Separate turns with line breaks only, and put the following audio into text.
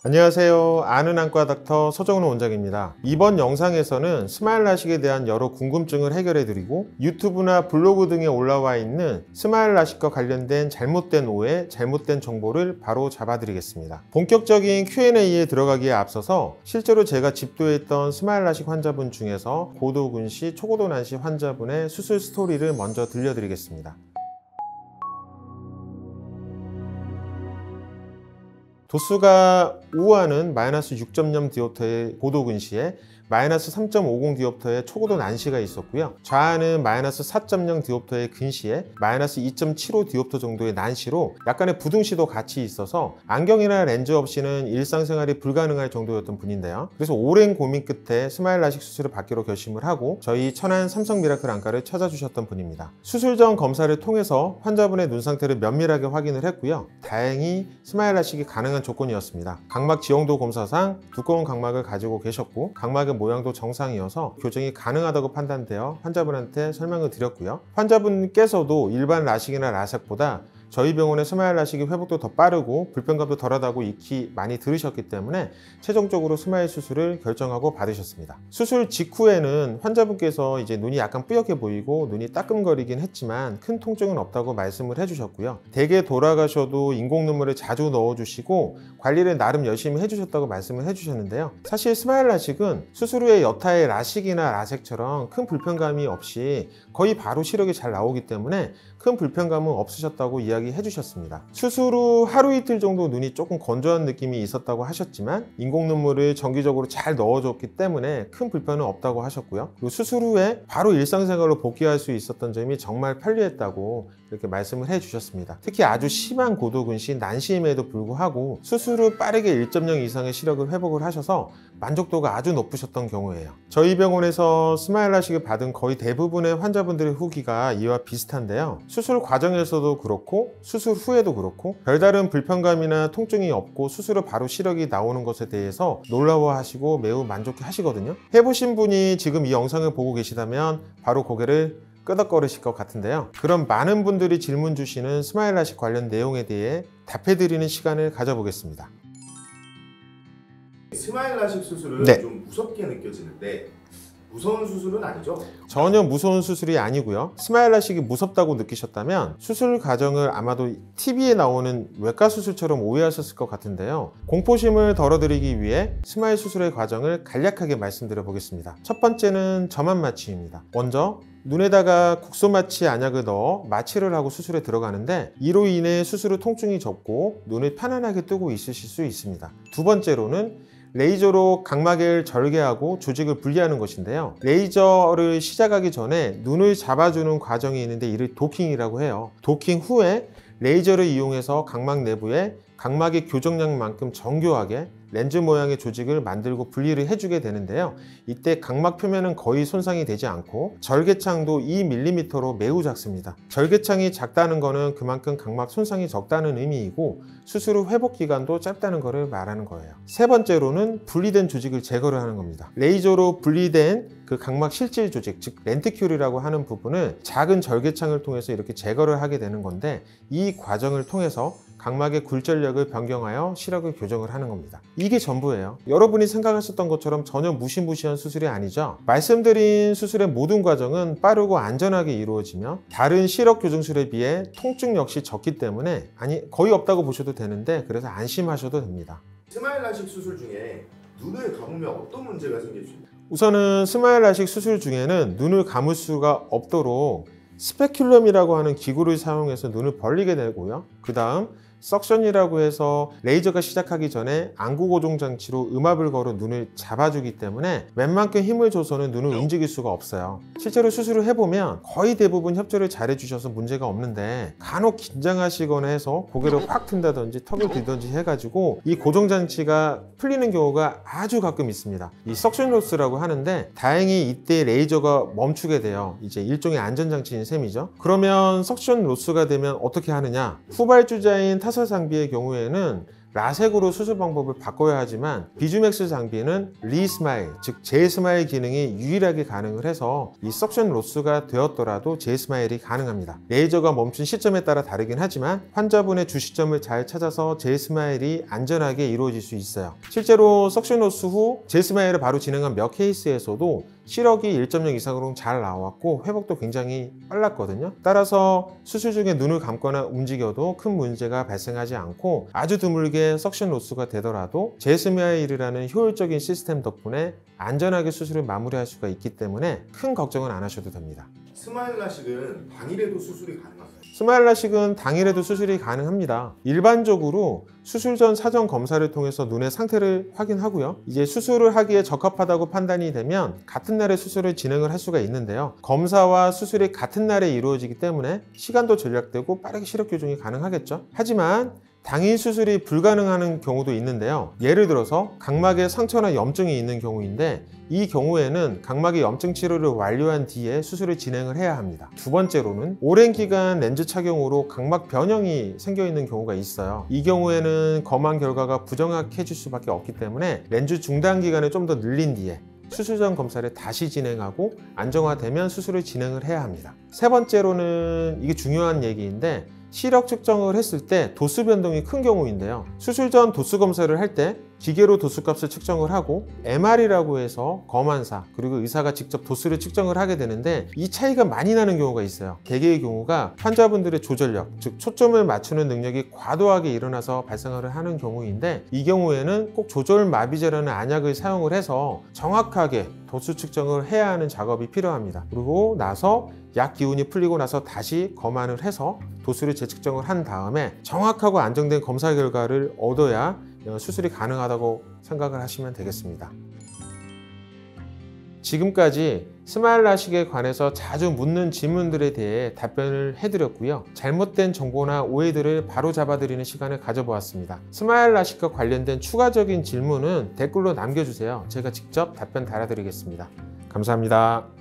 안녕하세요. 아는 안과 닥터 서정훈 원장입니다. 이번 영상에서는 스마일 라식에 대한 여러 궁금증을 해결해 드리고 유튜브나 블로그 등에 올라와 있는 스마일 라식과 관련된 잘못된 오해, 잘못된 정보를 바로 잡아 드리겠습니다. 본격적인 Q&A에 들어가기에 앞서서 실제로 제가 집도했던 스마일 라식 환자분 중에서 고도근시, 초고도 난시 환자분의 수술 스토리를 먼저 들려드리겠습니다. 도수가 우하는 마이너스 6.0 디옵터의 고도근시에 마이너스 3.50 디옵터의 초고도 난시가 있었고요. 좌하는 마이너스 4.0 디옵터의 근시에 마이너스 2.75 디옵터 정도의 난시로 약간의 부등시도 같이 있어서 안경이나 렌즈 없이는 일상생활이 불가능할 정도였던 분인데요. 그래서 오랜 고민 끝에 스마일 라식 수술을 받기로 결심을 하고 저희 천안 삼성 미라클 안과를 찾아주셨던 분입니다. 수술 전 검사를 통해서 환자분의 눈 상태를 면밀하게 확인을 했고요. 다행히 스마일 라식이 가능한 조건이었습니다. 각막 지형도 검사상 두꺼운 각막을 가지고 계셨고 각막의 모양도 정상이어서 교정이 가능하다고 판단되어 환자분한테 설명을 드렸고요. 환자분께서도 일반 라식이나 라섹보다 저희 병원의 스마일 라식이 회복도 더 빠르고 불편감도 덜하다고 익히 많이 들으셨기 때문에 최종적으로 스마일 수술을 결정하고 받으셨습니다. 수술 직후에는 환자분께서 이제 눈이 약간 뿌옇게 보이고 눈이 따끔거리긴 했지만 큰 통증은 없다고 말씀을 해주셨고요. 댁에 돌아가셔도 인공 눈물을 자주 넣어주시고 관리를 나름 열심히 해주셨다고 말씀을 해주셨는데요. 사실 스마일 라식은 수술 후에 여타의 라식이나 라섹처럼 큰 불편감이 없이 거의 바로 시력이 잘 나오기 때문에 큰 불편감은 없으셨다고 이야기해 주셨습니다. 수술 후 하루 이틀 정도 눈이 조금 건조한 느낌이 있었다고 하셨지만 인공 눈물을 정기적으로 잘 넣어줬기 때문에 큰 불편은 없다고 하셨고요. 그리고 수술 후에 바로 일상생활로 복귀할 수 있었던 점이 정말 편리했다고 이렇게 말씀을 해 주셨습니다. 특히 아주 심한 고도근시, 난시임에도 불구하고 수술 후 빠르게 1.0 이상의 시력을 회복을 하셔서 만족도가 아주 높으셨던 경우예요. 저희 병원에서 스마일 라식을 받은 거의 대부분의 환자분들의 후기가 이와 비슷한데요. 수술 과정에서도 그렇고 수술 후에도 그렇고 별다른 불편감이나 통증이 없고 수술 후 바로 시력이 나오는 것에 대해서 놀라워하시고 매우 만족해 하시거든요. 해보신 분이 지금 이 영상을 보고 계시다면 바로 고개를 끄덕거리실 것 같은데요. 그럼 많은 분들이 질문 주시는 스마일 라식 관련 내용에 대해 답해드리는 시간을 가져보겠습니다.
스마일 라식 수술은 좀 무섭게 느껴지는데 무서운 수술은 아니죠?
전혀 무서운 수술이 아니고요. 스마일 라식이 무섭다고 느끼셨다면 수술 과정을 아마도 TV에 나오는 외과 수술처럼 오해하셨을 것 같은데요. 공포심을 덜어드리기 위해 스마일 수술의 과정을 간략하게 말씀드려 보겠습니다. 첫 번째는 점암 마취입니다. 먼저 눈에다가 국소마취 안약을 넣어 마취를 하고 수술에 들어가는데 이로 인해 수술 후 통증이 적고 눈을 편안하게 뜨고 있으실 수 있습니다. 두 번째로는 레이저로 각막을 절개하고 조직을 분리하는 것인데요. 레이저를 시작하기 전에 눈을 잡아주는 과정이 있는데 이를 도킹이라고 해요. 도킹 후에 레이저를 이용해서 각막 내부에 각막의 교정량만큼 정교하게 렌즈 모양의 조직을 만들고 분리를 해주게 되는데요. 이때 각막 표면은 거의 손상이 되지 않고 절개창도 2mm로 매우 작습니다. 절개창이 작다는 것은 그만큼 각막 손상이 적다는 의미이고 수술 후 회복 기간도 짧다는 것을 말하는 거예요. 세 번째로는 분리된 조직을 제거를 하는 겁니다. 레이저로 분리된 그 각막 실질 조직, 즉 렌티큘이라고 하는 부분을 작은 절개창을 통해서 이렇게 제거를 하게 되는 건데 이 과정을 통해서 각막의 굴절력을 변경하여 시력을 교정을 하는 겁니다. 이게 전부예요. 여러분이 생각하셨던 것처럼 전혀 무시무시한 수술이 아니죠. 말씀드린 수술의 모든 과정은 빠르고 안전하게 이루어지며 다른 시력 교정술에 비해 통증 역시 적기 때문에 거의 없다고 보셔도 되는데 그래서 안심하셔도 됩니다.
스마일 라식 수술 중에 눈을 감으면 어떤 문제가 생길 수 있나요?
우선은 스마일 라식 수술 중에는 눈을 감을 수가 없도록 스페큘럼이라고 하는 기구를 사용해서 눈을 벌리게 되고요. 그 다음 석션이라고 해서 레이저가 시작하기 전에 안구 고정 장치로 음압을 걸어 눈을 잡아주기 때문에 웬만큼 힘을 줘서는 눈을 움직일 수가 없어요. 실제로 수술을 해보면 거의 대부분 협조를 잘 해주셔서 문제가 없는데 간혹 긴장하시거나 해서 고개를 확 튼다든지 턱을 들든지 해가지고 이 고정 장치가 풀리는 경우가 아주 가끔 있습니다. 이 석션 로스라고 하는데 다행히 이때 레이저가 멈추게 돼요. 이제 일종의 안전장치인 셈이죠. 그러면 석션 로스가 되면 어떻게 하느냐? 후발주자인 타사 장비의 경우에는 라섹으로 수술 방법을 바꿔야 하지만 비주맥스 장비는 리스마일, 즉 제스마일 기능이 유일하게 가능을 해서 이 석션 로스가 되었더라도 제스마일이 가능합니다. 레이저가 멈춘 시점에 따라 다르긴 하지만 환자분의 주시점을 잘 찾아서 제스마일이 안전하게 이루어질 수 있어요. 실제로 석션 로스 후 제스마일을 바로 진행한 몇 케이스에서도 시력이 1.0 이상으로 잘 나왔고 회복도 굉장히 빨랐거든요. 따라서 수술 중에 눈을 감거나 움직여도 큰 문제가 발생하지 않고 아주 드물게 석션 로스가 되더라도 제스마일이라는 효율적인 시스템 덕분에 안전하게 수술을 마무리할 수가 있기 때문에 큰 걱정은 안 하셔도 됩니다.
스마일 라식은 당일에도 수술이 가능한가요?
스마일 라식은 당일에도 수술이 가능합니다. 일반적으로 수술 전 사전 검사를 통해서 눈의 상태를 확인하고요. 이제 수술을 하기에 적합하다고 판단이 되면 같은 날에 수술을 진행을 할 수가 있는데요. 검사와 수술이 같은 날에 이루어지기 때문에 시간도 절약되고 빠르게 시력 교정이 가능하겠죠. 하지만 당일 수술이 불가능한 경우도 있는데요. 예를 들어서 각막에 상처나 염증이 있는 경우인데 이 경우에는 각막의 염증 치료를 완료한 뒤에 수술을 진행을 해야 합니다. 두 번째로는 오랜 기간 렌즈 착용으로 각막 변형이 생겨 있는 경우가 있어요. 이 경우에는 검안 결과가 부정확해질 수밖에 없기 때문에 렌즈 중단 기간을 좀 더 늘린 뒤에 수술 전 검사를 다시 진행하고 안정화되면 수술을 진행을 해야 합니다. 세 번째로는 이게 중요한 얘기인데 시력 측정을 했을 때 도수 변동이 큰 경우인데요. 수술 전 도수 검사를 할 때 기계로 도수값을 측정을 하고 MR이라고 해서 검안사 그리고 의사가 직접 도수를 측정을 하게 되는데 이 차이가 많이 나는 경우가 있어요. 대개의 경우가 환자분들의 조절력, 즉 초점을 맞추는 능력이 과도하게 일어나서 발생을 하는 경우인데 이 경우에는 꼭 조절 마비제라는 안약을 사용을 해서 정확하게 도수 측정을 해야 하는 작업이 필요합니다. 그리고 나서 약 기운이 풀리고 나서 다시 검안을 해서 도수를 재측정을 한 다음에 정확하고 안정된 검사 결과를 얻어야 수술이 가능하다고 생각을 하시면 되겠습니다. 지금까지 스마일 라식에 관해서 자주 묻는 질문들에 대해 답변을 해드렸고요. 잘못된 정보나 오해들을 바로 잡아드리는 시간을 가져보았습니다. 스마일 라식과 관련된 추가적인 질문은 댓글로 남겨주세요. 제가 직접 답변 달아드리겠습니다. 감사합니다.